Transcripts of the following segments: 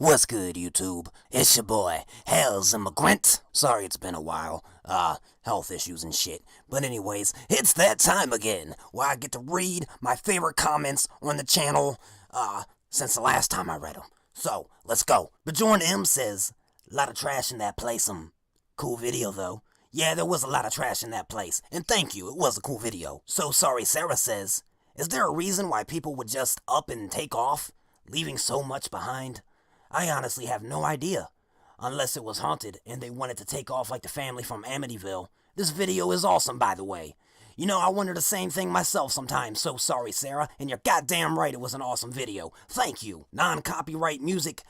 What's good, YouTube? It's your boy, Hell's Immigrant. Sorry it's been a while. Health issues and shit. But anyways, it's that time again, where I get to read my favorite comments on the channel, since the last time I read them. So, let's go. Bjorn M says, lot of trash in that place, cool video though. Yeah, there was a lot of trash in that place, and thank you, it was a cool video. So sorry, Sarah says, is there a reason why people would just up and take off, leaving so much behind? I honestly have no idea. Unless it was haunted and they wanted to take off like the family from Amityville. This video is awesome, by the way. You know, I wonder the same thing myself sometimes, so sorry, Sarah, and you're goddamn right it was an awesome video. Thank you. Non-copyright music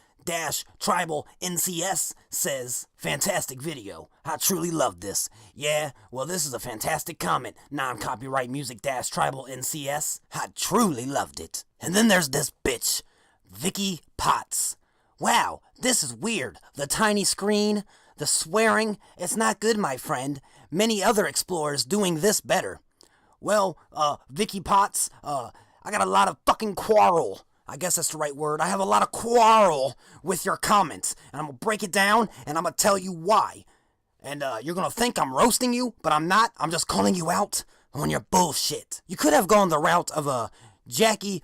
Tribal NCS says, fantastic video. I truly loved this. Yeah, well, this is a fantastic comment. Non-copyright music Tribal NCS. I truly loved it. And then there's this bitch, Vicky Potts. Wow, this is weird. The tiny screen, the swearing, it's not good, my friend. Many other explorers doing this better. Well, Vicky Potts, I got a lot of fucking quarrel. I guess that's the right word. I have a lot of quarrel with your comments, and I'm gonna break it down, and I'm gonna tell you why. And you're gonna think I'm roasting you, but I'm not. I'm just calling you out on your bullshit. You could have gone the route of Jackie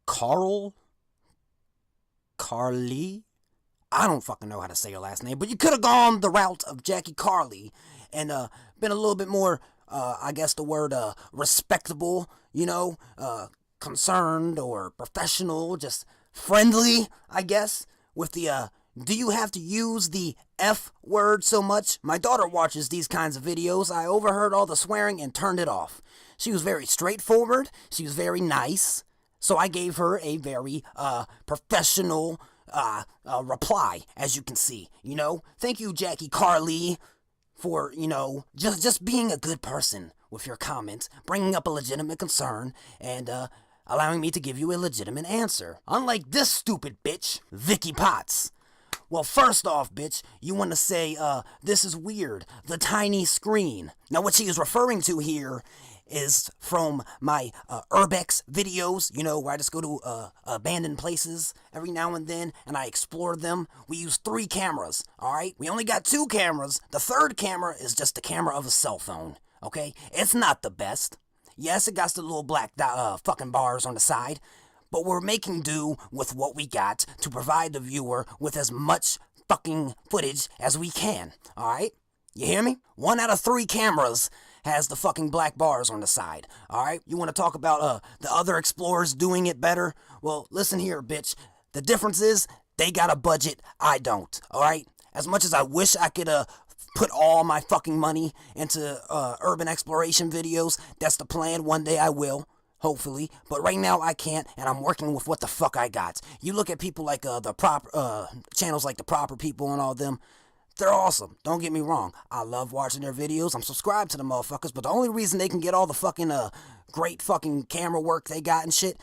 Carly? I don't fucking know how to say her last name, but you could have gone the route of Jackie Carly and been a little bit more, I guess the word respectable, you know, concerned or professional, just friendly, I guess, with the, do you have to use the F word so much? My daughter watches these kinds of videos. I overheard all the swearing and turned it off. She was very straightforward. She was very nice. So I gave her a very professional reply, as you can see, you know. Thank you, Jackie Carly, for, you know, just being a good person with your comments, bringing up a legitimate concern, and allowing me to give you a legitimate answer. Unlike this stupid bitch, Vicky Potts. Well, first off, bitch, you want to say, this is weird, the tiny screen. Now, what she is referring to here is from my urbex videos, you know, where I just go to abandoned places every now and then, and I explore them. We use 3 cameras, alright? We only got 2 cameras. The third camera is just the camera of a cell phone, okay? It's not the best. Yes, it got the little black fucking bars on the side, but we're making do with what we got to provide the viewer with as much fucking footage as we can, alright? You hear me? 1 out of 3 cameras has the fucking black bars on the side, alright? You want to talk about the other explorers doing it better? Well, listen here, bitch. The difference is, they got a budget, I don't, alright? As much as I wish I could put all my fucking money into urban exploration videos, that's the plan. One day I will, hopefully, but right now I can't, and I'm working with what the fuck I got. You look at people like the proper channels like The Proper People and all them. They're awesome, don't get me wrong. I love watching their videos. I'm subscribed to the motherfuckers, but the only reason they can get all the fucking great fucking camera work they got and shit,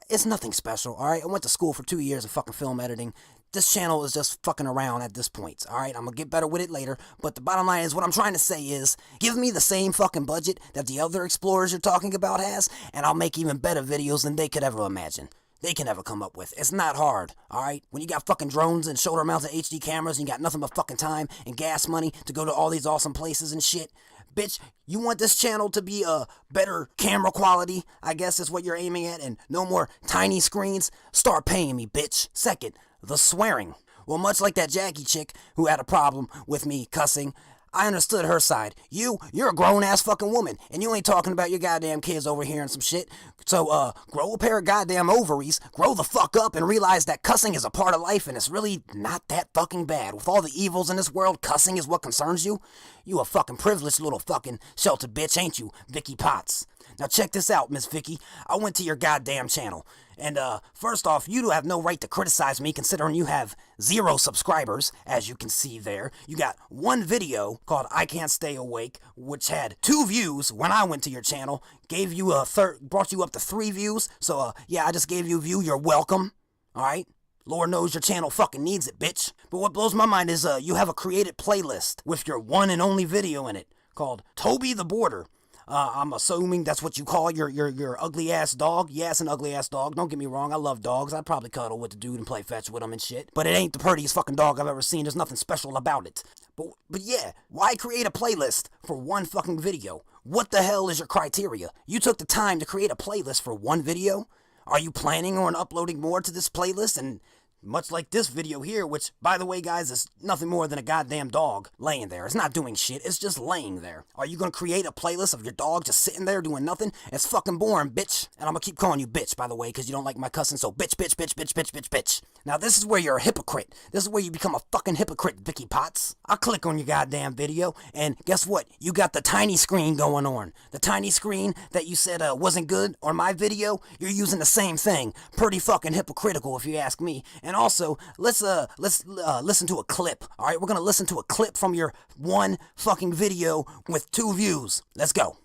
it's nothing special, alright? I went to school for 2 years of fucking film editing. This channel is just fucking around at this point, alright? I'm gonna get better with it later, but the bottom line is, what I'm trying to say is, give me the same fucking budget that the other explorers you're talking about has, and I'll make even better videos than they could ever imagine. They can never come up with. It's not hard, alright? When you got fucking drones and shoulder-mounted HD cameras and you got nothing but fucking time and gas money to go to all these awesome places and shit, bitch, you want this channel to be a better camera quality, I guess is what you're aiming at, and no more tiny screens? Start paying me, bitch. Second, the swearing. Well, much like that Jackie chick who had a problem with me cussing, I understood her side. You're a grown-ass fucking woman, and you ain't talking about your goddamn kids over here and some shit. So, grow a pair of goddamn ovaries, grow the fuck up, and realize that cussing is a part of life, and it's really not that fucking bad. With all the evils in this world, cussing is what concerns you? You a fucking privileged little fucking sheltered bitch, ain't you, Vicky Potts? Now check this out, Miss Vicky. I went to your goddamn channel. And, first off, you do have no right to criticize me considering you have 0 subscribers, as you can see there. You got 1 video called I Can't Stay Awake, which had 2 views when I went to your channel. Gave you brought you up to 3 views. So, yeah, I just gave you a view. You're welcome. Alright? Lord knows your channel fucking needs it, bitch. But what blows my mind is, you have a created playlist with your one and only video in it called Toby the Border. I'm assuming that's what you call your ugly ass dog. Yeah, it's an ugly ass dog. Don't get me wrong, I love dogs. I'd probably cuddle with the dude and play fetch with him and shit. But it ain't the prettiest fucking dog I've ever seen. There's nothing special about it. But yeah, why create a playlist for one fucking video? What the hell is your criteria? You took the time to create a playlist for one video? Are you planning on uploading more to this playlist? And much like this video here, which, by the way, guys, is nothing more than a goddamn dog laying there. It's not doing shit, it's just laying there. Are you gonna create a playlist of your dog just sitting there doing nothing? It's fucking boring, bitch. And I'm gonna keep calling you bitch, by the way, because you don't like my cussing, so bitch, bitch, bitch, bitch, bitch, bitch, bitch. Now, this is where you're a hypocrite. This is where you become a fucking hypocrite, Vicky Potts. I'll click on your goddamn video, and guess what? You got the tiny screen going on. The tiny screen that you said wasn't good on my video, you're using the same thing. Pretty fucking hypocritical, if you ask me. And also, let's listen to a clip. All right, we're gonna listen to a clip from your one fucking video with 2 views. Let's go.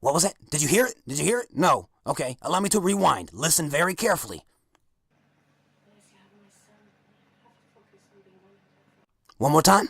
What was that? Did you hear it? Did you hear it? No. Okay, allow me to rewind. Listen very carefully. One more time.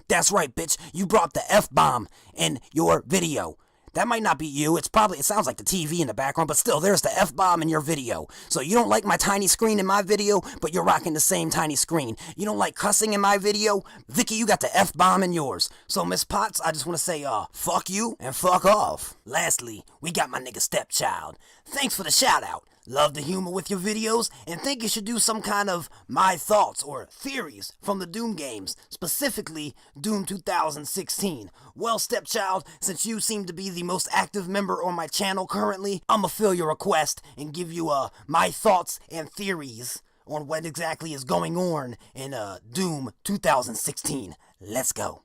That's right, bitch. You brought the F-bomb in your video. That might not be you. It sounds like the TV in the background, but still, there's the F-bomb in your video. So you don't like my tiny screen in my video, but you're rocking the same tiny screen. You don't like cussing in my video? Vicky, you got the F-bomb in yours. So, Miss Potts, I just want to say, fuck you and fuck off. Lastly, we got my nigga Stepchild. Thanks for the shout-out. Love the humor with your videos, and think you should do some kind of my thoughts or theories from the Doom games, specifically Doom 2016. Well, Stepchild, since you seem to be the most active member on my channel currently, I'ma fill your request and give you my thoughts and theories on what exactly is going on in Doom 2016. Let's go.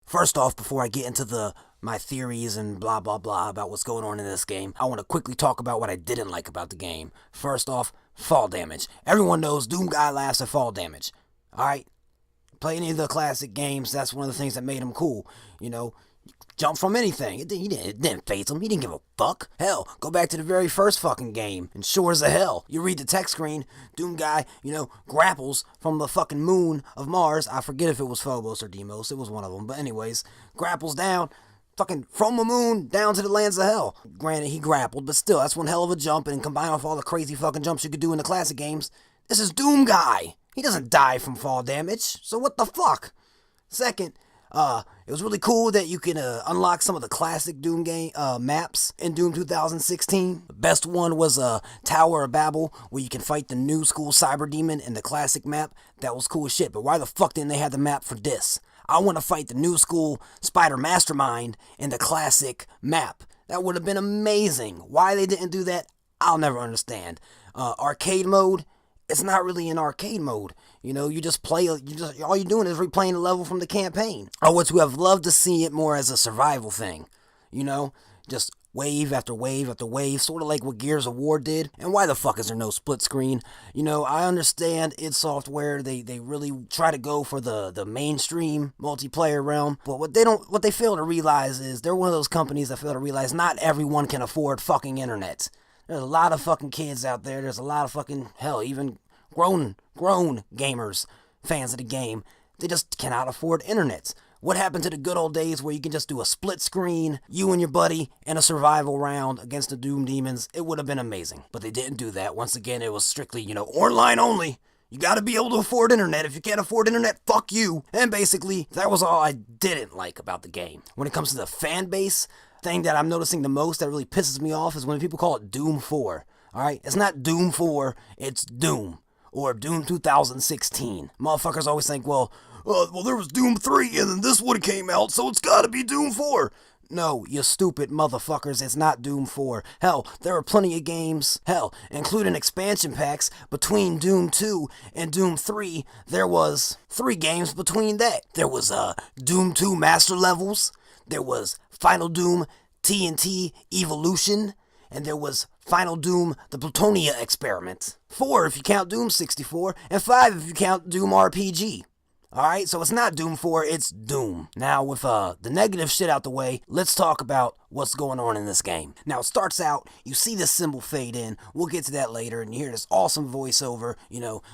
First off, before I get into my theories and blah blah blah about what's going on in this game, I want to quickly talk about what I didn't like about the game. First off, fall damage. Everyone knows Doom guy laughs at fall damage. Alright? Play any of the classic games, that's one of the things that made him cool. You know, jump from anything. It didn't faze him. He didn't give a fuck. Hell, go back to the very first fucking game, and sure as a hell, you read the text screen, Doom guy, grapples from the fucking moon of Mars. I forget if it was Phobos or Deimos. It was one of them. But anyways, grapples down, fucking from the moon down to the lands of hell. Granted, he grappled, but still, that's one hell of a jump, and combined with all the crazy fucking jumps you could do in the classic games, this is Doom guy. He doesn't die from fall damage, so what the fuck? Second, it was really cool that you can unlock some of the classic Doom game maps in Doom 2016. The best one was Tower of Babel, where you can fight the new school cyber demon in the classic map. That was cool as shit, but why the fuck didn't they have the map for this? I want to fight the new school spider mastermind in the classic map. That would have been amazing. Why they didn't do that, I'll never understand. Arcade mode, it's not really an arcade mode. You just play, all you're doing is replaying the level from the campaign. I would have loved to see it more as a survival thing. Just wave after wave after wave, sort of like what Gears of War did. And why the fuck is there no split screen? I understand id Software, they really try to go for the mainstream multiplayer realm, but what they fail to realize is they're one of those companies that fail to realize not everyone can afford fucking internet. There's a lot of fucking kids out there. There's a lot of fucking, hell, even grown gamers, fans of the game. They just cannot afford internet. What happened to the good old days where you can just do a split screen, you and your buddy, and a survival round against the Doom Demons? It would have been amazing. But they didn't do that. Once again, it was strictly, online only. You gotta be able to afford internet. If you can't afford internet, fuck you. And basically, that was all I didn't like about the game. When it comes to the fan base, thing that I'm noticing the most that really pisses me off is when people call it Doom 4. Alright? It's not Doom 4, it's Doom. Or Doom 2016. Motherfuckers always think, well, there was Doom 3 and then this one came out, so it's gotta be Doom 4. No, you stupid motherfuckers, it's not Doom 4. Hell, there are plenty of games, including expansion packs between Doom 2 and Doom 3. There was 3 games between that. There was Doom 2 Master Levels, there was Final Doom TNT Evolution, and there was Final Doom The Plutonia Experiment. 4 if you count Doom 64, and 5 if you count Doom RPG. Alright, so it's not Doom 4, it's Doom. Now, with the negative shit out the way, let's talk about what's going on in this game. Now, it starts out, you see this symbol fade in, we'll get to that later, and you hear this awesome voiceover,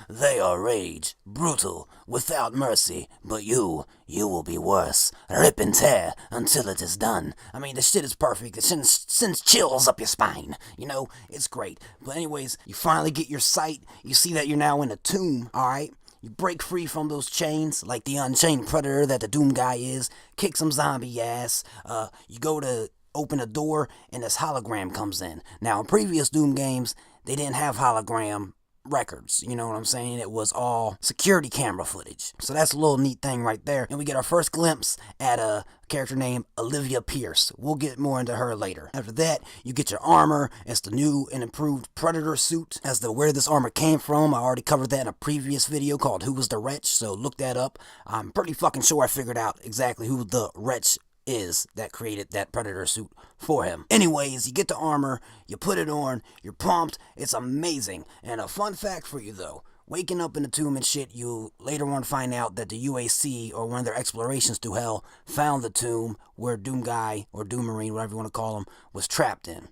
they are rage, brutal, without mercy, but you will be worse. Rip and tear until it is done. I mean, this shit is perfect. It sends chills up your spine. It's great. But anyways, you finally get your sight. You see that you're now in a tomb, alright? You break free from those chains, like the unchained predator that the Doom guy is. Kick some zombie ass. You go to open a door, and this hologram comes in. Now, in previous Doom games, they didn't have hologram records, you know what I'm saying? It was all security camera footage. So that's a little neat thing right there. And we get our first glimpse at a character named Olivia Pierce. We'll get more into her later. After that, you get your armor. It's the new and improved Predator suit. As to where this armor came from, I already covered that in a previous video called Who Was the Wretch, so look that up. I'm pretty fucking sure I figured out exactly who the Wretch is that created that Predator suit for him. Anyways, you get the armor, you put it on, you're pumped, it's amazing. And a fun fact for you though, waking up in the tomb and shit, you later on find out that the UAC, or one of their explorations through hell, found the tomb where Doom Guy, or Doom Marine, whatever you want to call him, was trapped in.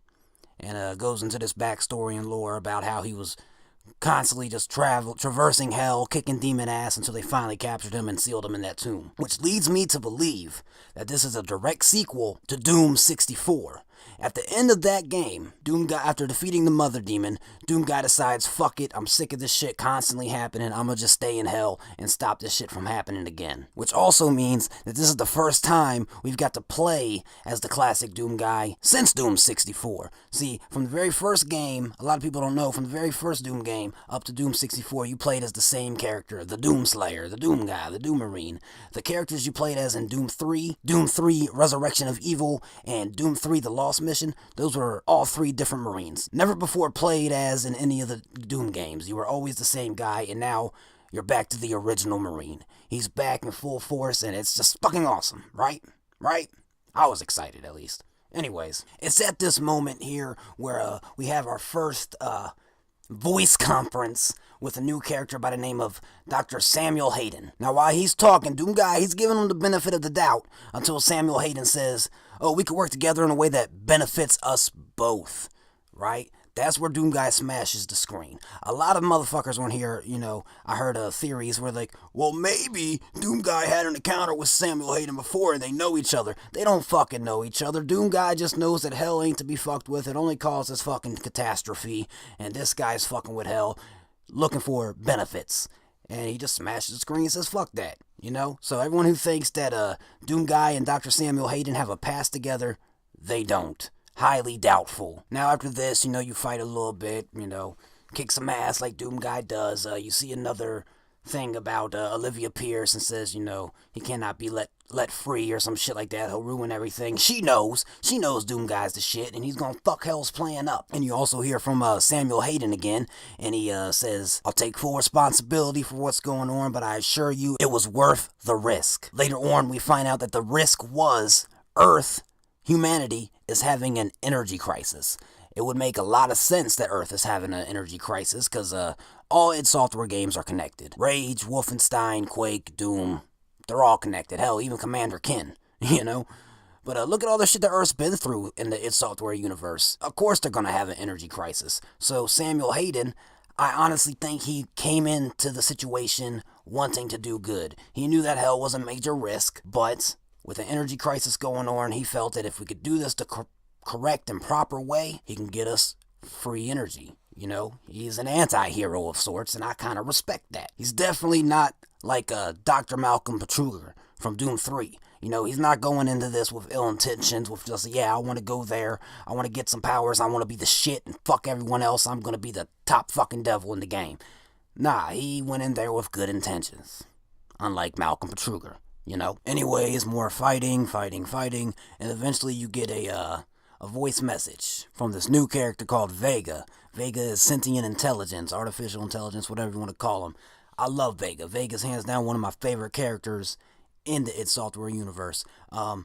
And goes into this backstory and lore about how he was constantly just traversing hell, kicking demon ass until they finally captured him and sealed him in that tomb. Which leads me to believe that this is a direct sequel to Doom 64. At the end of that game, Doom Guy, after defeating the Mother Demon, Doom Guy decides, fuck it, I'm sick of this shit constantly happening, I'm gonna just stay in hell and stop this shit from happening again. Which also means that this is the first time we've got to play as the classic Doom Guy since Doom 64. See, from the very first game, a lot of people don't know, from the very first Doom game up to Doom 64, you played as the same character, the Doom Slayer, the Doom Guy, the Doom Marine. The characters you played as in Doom 3, Doom 3 Resurrection of Evil, and Doom 3 The Lost Mission, those were all three different Marines. Never before played as in any of the Doom games. You were always the same guy, and now you're back to the original Marine. He's back in full force, and it's just fucking awesome, right? Right? I was excited, at least. Anyways, it's at this moment here where we have our first voice conference with a new character by the name of Dr. Samuel Hayden. Now, while he's talking, Doom Guy, he's giving him the benefit of the doubt until Samuel Hayden says, oh, we could work together in a way that benefits us both, right? That's where Doom Guy smashes the screen. A lot of motherfuckers on here, I heard theories where like, well, maybe Doom Guy had an encounter with Samuel Hayden before and they know each other. They don't fucking know each other. Doom Guy just knows that hell ain't to be fucked with. It only causes fucking catastrophe. And this guy's fucking with hell, looking for benefits. And he just smashes the screen and says, fuck that, So everyone who thinks that Doom Guy and Dr. Samuel Hayden have a past together, they don't. Highly doubtful. Now after this, you fight a little bit, kick some ass like Doom Guy does. You see another thing about Olivia Pierce and says, he cannot be let free or some shit like that. He'll ruin everything. She knows Doom Guy's the shit and he's gonna fuck hell's plan up. And you also hear from Samuel Hayden again, and he says, I'll take full responsibility for what's going on, but I assure you it was worth the risk. Later on, we find out that the risk was Earth, humanity, is having an energy crisis. It would make a lot of sense that Earth is having an energy crisis because all id Software games are connected. Rage, Wolfenstein, Quake, Doom, they're all connected. Hell, even Commander Ken, But look at all the shit that Earth's been through in the id Software universe. Of course they're going to have an energy crisis. So Samuel Hayden, I honestly think he came into the situation wanting to do good. He knew that hell was a major risk, but with an energy crisis going on, he felt that if we could do this the correct and proper way, he can get us free energy. He's an anti-hero of sorts, and I kind of respect that. He's definitely not like Dr. Malcolm Petruger from Doom 3. He's not going into this with ill intentions, with just, I want to go there, I want to get some powers, I want to be the shit, and fuck everyone else, I'm going to be the top fucking devil in the game. Nah, he went in there with good intentions. Unlike Malcolm Petruger. Anyways, more fighting, and eventually you get a voice message from this new character called Vega. Vega is sentient intelligence, artificial intelligence, whatever you want to call him. I love Vega. Vega's hands down one of my favorite characters in the id Software universe.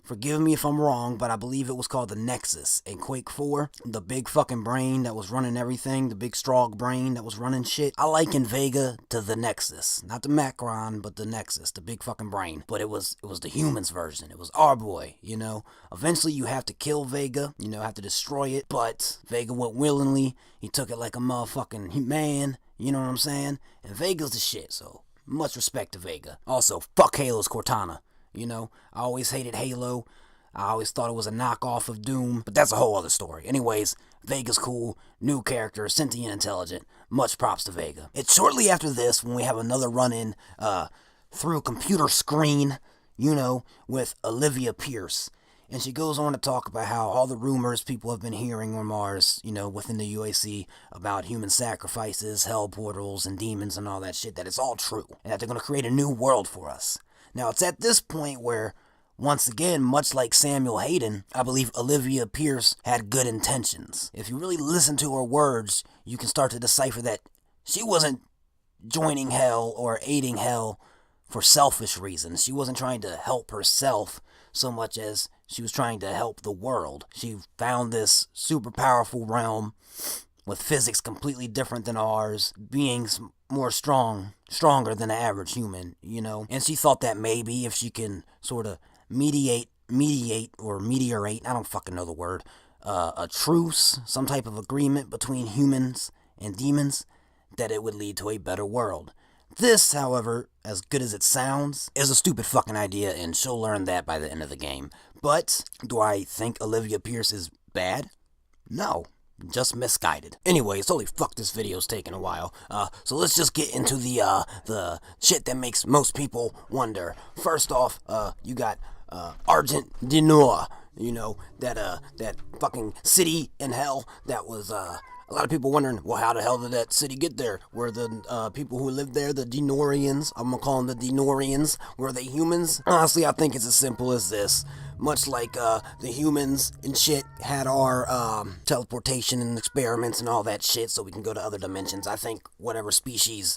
Forgive me if I'm wrong, but I believe it was called the Nexus. In Quake 4, the big fucking brain that was running everything, the big strong brain that was running shit. I liken Vega to the Nexus. Not the Macron, but the Nexus, the big fucking brain. But it was the humans version. It was our boy, you know. Eventually you have to kill Vega, you know, have to destroy it, but Vega went willingly. He took it like a motherfucking man, you know what I'm saying? And Vega's the shit, so much respect to Vega. Also, fuck Halo's Cortana. You know, I always hated Halo. I always thought it was a knockoff of Doom, but that's a whole other story. Anyways, Vega's cool, new character, sentient, intelligent. Much props to Vega. It's shortly after this when we have another run-in through a computer screen, you know, with Olivia Pierce. And she goes on to talk about how all the rumors people have been hearing on Mars, you know, within the UAC about human sacrifices, hell portals, and demons and all that shit, that it's all true. And that they're going to create a new world for us. Now, it's at this point where, once again, much like Samuel Hayden, I believe Olivia Pierce had good intentions. If you really listen to her words, you can start to decipher that she wasn't joining hell or aiding hell for selfish reasons. She wasn't trying to help herself so much as she was trying to help the world. She found this super powerful realm with physics completely different than ours, beings more stronger than the average human, you know? And she thought that maybe if she can sort of mediate, or meteorate, I don't fucking know the word, a truce, some type of agreement between humans and demons, that it would lead to a better world. This, however, as good as it sounds, is a stupid fucking idea, and she'll learn that by the end of the game. But, do I think Olivia Pierce is bad? No. Just misguided. Anyways, holy fuck, this video's taking a while. So let's just get into the shit that makes most people wonder. First off, you got Argent du Nord, you know, that fucking city in hell that was a lot of people wondering, well, how the hell did that city get there? Were the people who lived there the Denorians? I'm gonna call them the Denorians. Were they humans? Honestly, I think it's as simple as this. Much like the humans and shit had our teleportation and experiments and all that shit so we can go to other dimensions. I think whatever species,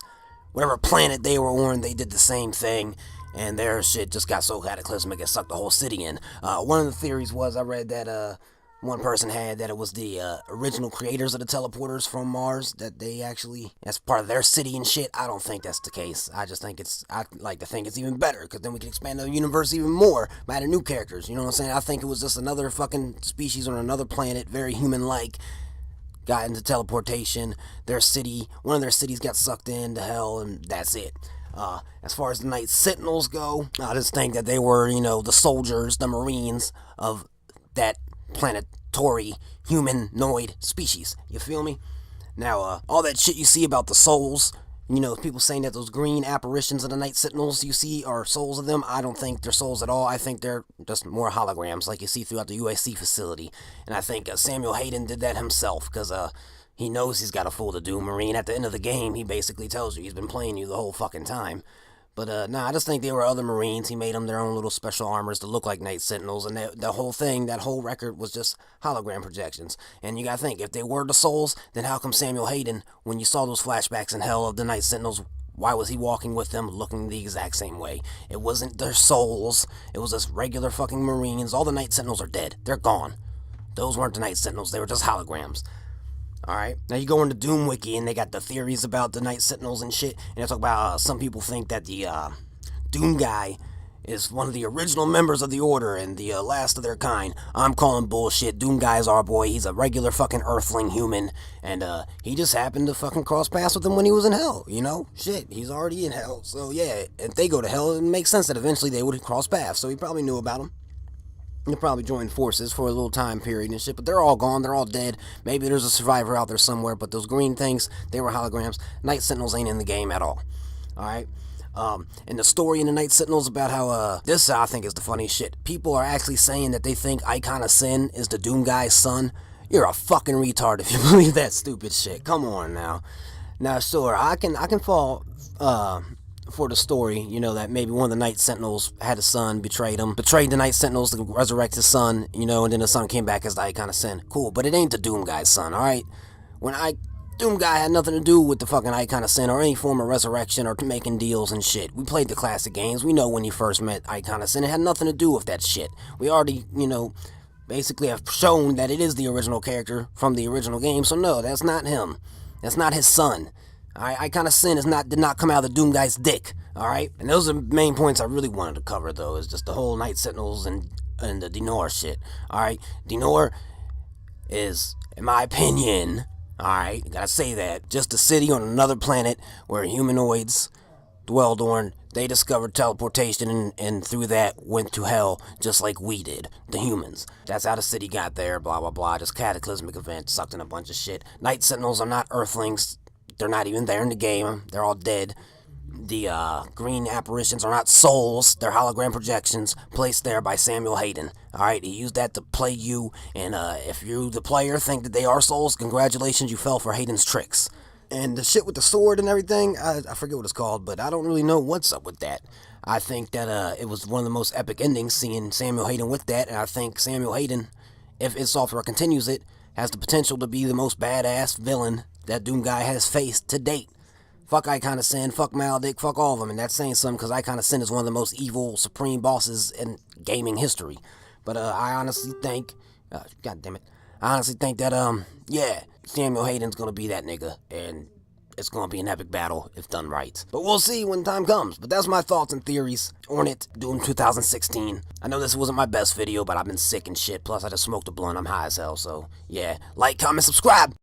whatever planet they were on, they did the same thing. And their shit just got so cataclysmic it sucked the whole city in. One of the theories was, I read that one person had that it was the original creators of the teleporters from Mars, that they actually, as part of their city and shit. I don't think that's the case. I just think I like to think it's even better, because then we can expand the universe even more by adding new characters, you know what I'm saying? I think it was just another fucking species on another planet, very human-like, got into teleportation, one of their cities got sucked into hell, and that's it. As far as the Night Sentinels go, I just think that they were, you know, the soldiers, the Marines of that planetary humanoid species. You feel me? Now, all that shit you see about the souls, you know, people saying that those green apparitions of the Night Sentinels you see are souls of them. I don't think they're souls at all. I think they're just more holograms like you see throughout the UAC facility. And I think Samuel Hayden did that himself, because he knows he's got to fool the Doom Marine. At the end of the game, he basically tells you he's been playing you the whole fucking time. But, nah, I just think they were other Marines. He made them their own little special armors to look like Night Sentinels. And the whole thing, that whole record was just hologram projections. And you gotta think, if they were the souls, then how come Samuel Hayden, when you saw those flashbacks in hell of the Night Sentinels, why was he walking with them looking the exact same way? It wasn't their souls. It was just regular fucking Marines. All the Night Sentinels are dead. They're gone. Those weren't the Night Sentinels. They were just holograms. Alright, now you go into Doom Wiki and they got the theories about the Night Sentinels and shit, and they talk about some people think that the Doom guy is one of the original members of the Order and the last of their kind. I'm calling bullshit. Doom guy's our boy. He's a regular fucking earthling human, and he just happened to fucking cross paths with him when he was in hell, you know? Shit, he's already in hell, so yeah, if they go to hell, it makes sense that eventually they would cross paths, so he probably knew about him. They probably joined forces for a little time period and shit, but they're all gone, they're all dead. Maybe there's a survivor out there somewhere, but those green things, they were holograms. Night Sentinels ain't in the game at all. Alright? And the story in the Night Sentinels about how, this I think is the funniest shit. People are actually saying that they think Icon of Sin is the Doom guy's son. You're a fucking retard if you believe that stupid shit. Come on now. Now, sure, I can fall, for the story, you know, that maybe one of the Night Sentinels had a son, betrayed the Night Sentinels to resurrect his son, you know, and then the son came back as the Icon of Sin. Cool, but it ain't the Doom guy's son, alright? Doom Guy had nothing to do with the fucking Icon of Sin or any form of resurrection or making deals and shit. We played the classic games. We know when you first met Icon of Sin. It had nothing to do with that shit. We already, basically have shown that it is the original character from the original game. So no, that's not him. That's not his son. Alright, Icon of Sin did not come out of the Doom Guy's dick. Alright? And those are the main points I really wanted to cover, though, is just the whole Night Sentinels and the Dinor shit. Alright? Dinor is, in my opinion, alright, gotta say that, just a city on another planet where humanoids dwelled on. They discovered teleportation and through that went to hell just like we did, the humans. That's how the city got there, blah blah blah, just cataclysmic event, sucked in a bunch of shit. Night Sentinels are not Earthlings, they're not even there in the game, they're all dead. The green apparitions are not souls, they're hologram projections placed there by Samuel Hayden. Alright, he used that to play you, and if you, the player, think that they are souls, congratulations, you fell for Hayden's tricks. And the shit with the sword and everything, I forget what it's called, but I don't really know what's up with that. I think that it was one of the most epic endings, seeing Samuel Hayden with that, and I think Samuel Hayden, if id Software continues it, has the potential to be the most badass villain that Doom Guy has faced to date. Fuck Icon of Sin, fuck Maledict, fuck all of them, and that's saying something because Icon of Sin is one of the most evil, supreme bosses in gaming history. But I honestly think, god damn it, I honestly think that, yeah, Samuel Hayden's gonna be that nigga, and it's gonna be an epic battle if done right. But we'll see when time comes. But that's my thoughts and theories on it, Doom 2016. I know this wasn't my best video, but I've been sick and shit, plus I just smoked a blunt, I'm high as hell, so yeah. Like, comment, subscribe!